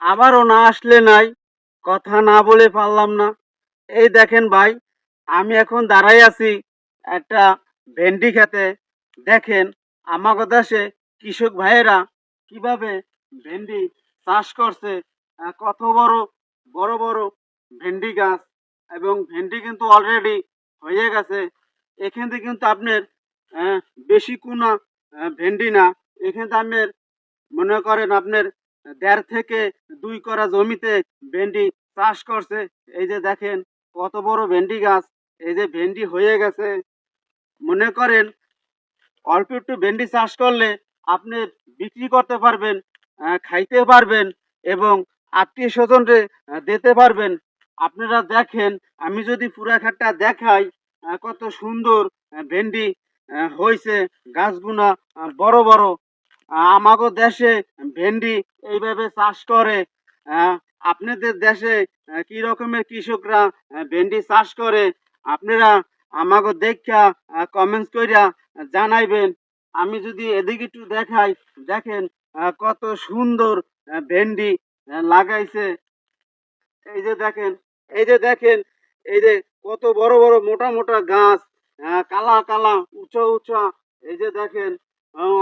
আবারও না আসলে নাই, কথা না বলে পারলাম না। এই দেখেন ভাই, আমি এখন দাঁড়াই আছি একটা ভেন্ডি খেতে। দেখেন আমাগো দেশে কৃষক ভাইয়েরা কিভাবে ভেন্ডি চাষ করছে। কত বড় বড় বড় ভেন্ডি গাছ, এবং ভেন্ডি কিন্তু অলরেডি হয়ে গেছে। এখান থেকে কিন্তু আপনার আহ, বেশি কোনো ভেন্ডি না। এখান থেকে আপনার মনে করেন আপনার ১.৫ থেকে ২ করা জমিতে ভেন্ডি চাষ করছে। এই যে দেখেন কত বড় ভেন্ডি গাছ, এই যে ভেন্ডি হয়ে গেছে। মনে করেন অল্প একটু ভেন্ডি চাষ করলে আপনি বিক্রি করতে পারবেন, খাইতে পারবেন, এবং আত্মীয় স্বজনরে দিতে পারবেন। আপনারা দেখেন, আমি যদি পুরা খাটটা দেখাই, কত সুন্দর ভেন্ডি হয়েছে। গাছগুনা বড় বড়। আমাগো দেশে ভেন্ডি এইভাবে চাষ করে। আহ, আপনাদের দেশে কি রকমের কৃষকরা ভেন্ডি চাষ করে, আপনারা আমাগো দেখা কমেন্টস কইরা জানাইবেন। আমি যদি এদিকে একটু দেখাই, দেখেন কত সুন্দর ভেন্ডি লাগাইছে। এই যে দেখেন, এই যে দেখেন, এই যে কত বড় বড় মোটা মোটা গাছ, কালা কালা উঁচা উঁচা। এই যে দেখেন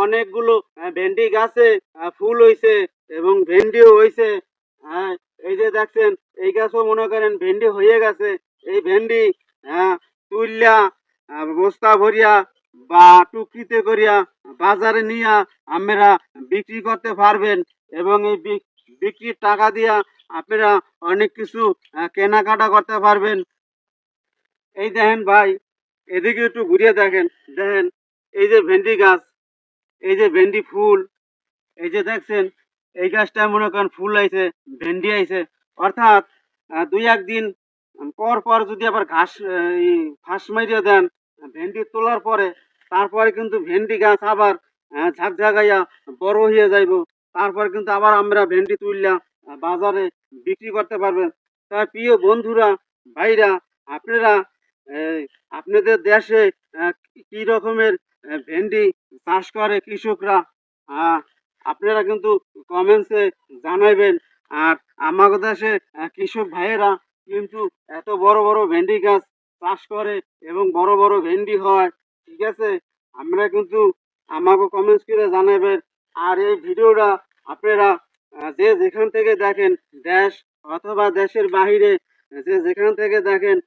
অনেকগুলো ভেন্ডি গাছে ফুল হইছে এবং ভেন্ডিও হইছে। হ্যাঁ, এই যে দেখছেন এই গাছও মনে করেন ভেন্ডি হয়ে গেছে। এই ভেন্ডি তুললা বস্তা ভরিয়া বা টুকরিতে করিয়া বাজারে নিয়া আমরা বিক্রি করতে পারবেন, এবং এই বিক্রির টাকা দিয়া আপনারা অনেক কিছু কেনাকাটা করতে পারবেন। এই দেখেন ভাই, এদিকে একটু ঘুরিয়ে দেখেন। দেখেন এই যে ভেন্ডি গাছ, এই যে ভেন্ডি ফুল, এই যে দেখছেন এই গাছটা মনে করেন ফুল আইছে, ভেন্ডি আইছে। অর্থাৎ ২-১ দিন পর পর যদি আবার ঘাস মারিয়ে দেন ভেন্ডি তোলার পরে, তারপরে কিন্তু ভেন্ডি গাছ আবার ঝাঁকঝাঁকাইয়া বড় হয়ে যাইব। তারপর কিন্তু আবার আমরা ভেন্ডি তুললা বাজারে বিক্রি করতে পারবেন। তাই প্রিয় বন্ধুরা, ভাইরা, আপনারা এই, আপনাদের দেশে কি রকমের ভেন্ডি চাষ করে কৃষকরা, আহ, আপনারা কিন্তু কমেন্টসে জানাইবেন। আর আমাদের দেশে কৃষক ভাইয়েরা কিন্তু এত বড় বড় ভেন্ডি গাছ চাষ করে এবং বড় বড় ভেন্ডি হয়। ঠিক আছে, আমরা কিন্তু আমাকে কমেন্টস করে জানাবেন। আর এই ভিডিওটা আপনারা যে যেখান থেকে দেখেন, দেশ অথবা দেশের বাহিরে যে যেখান থেকে দেখেন,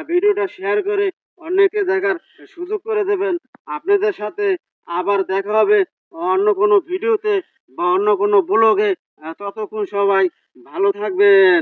ভিডিওটা শেয়ার করে অন্যকে দেখার সুযোগ করে দেবেন। আপনাদের সাথে আবার দেখা হবে অন্য কোনো ভিডিওতে বা অন্য কোনো ব্লগে। ততক্ষণ সবাই ভালো থাকবেন।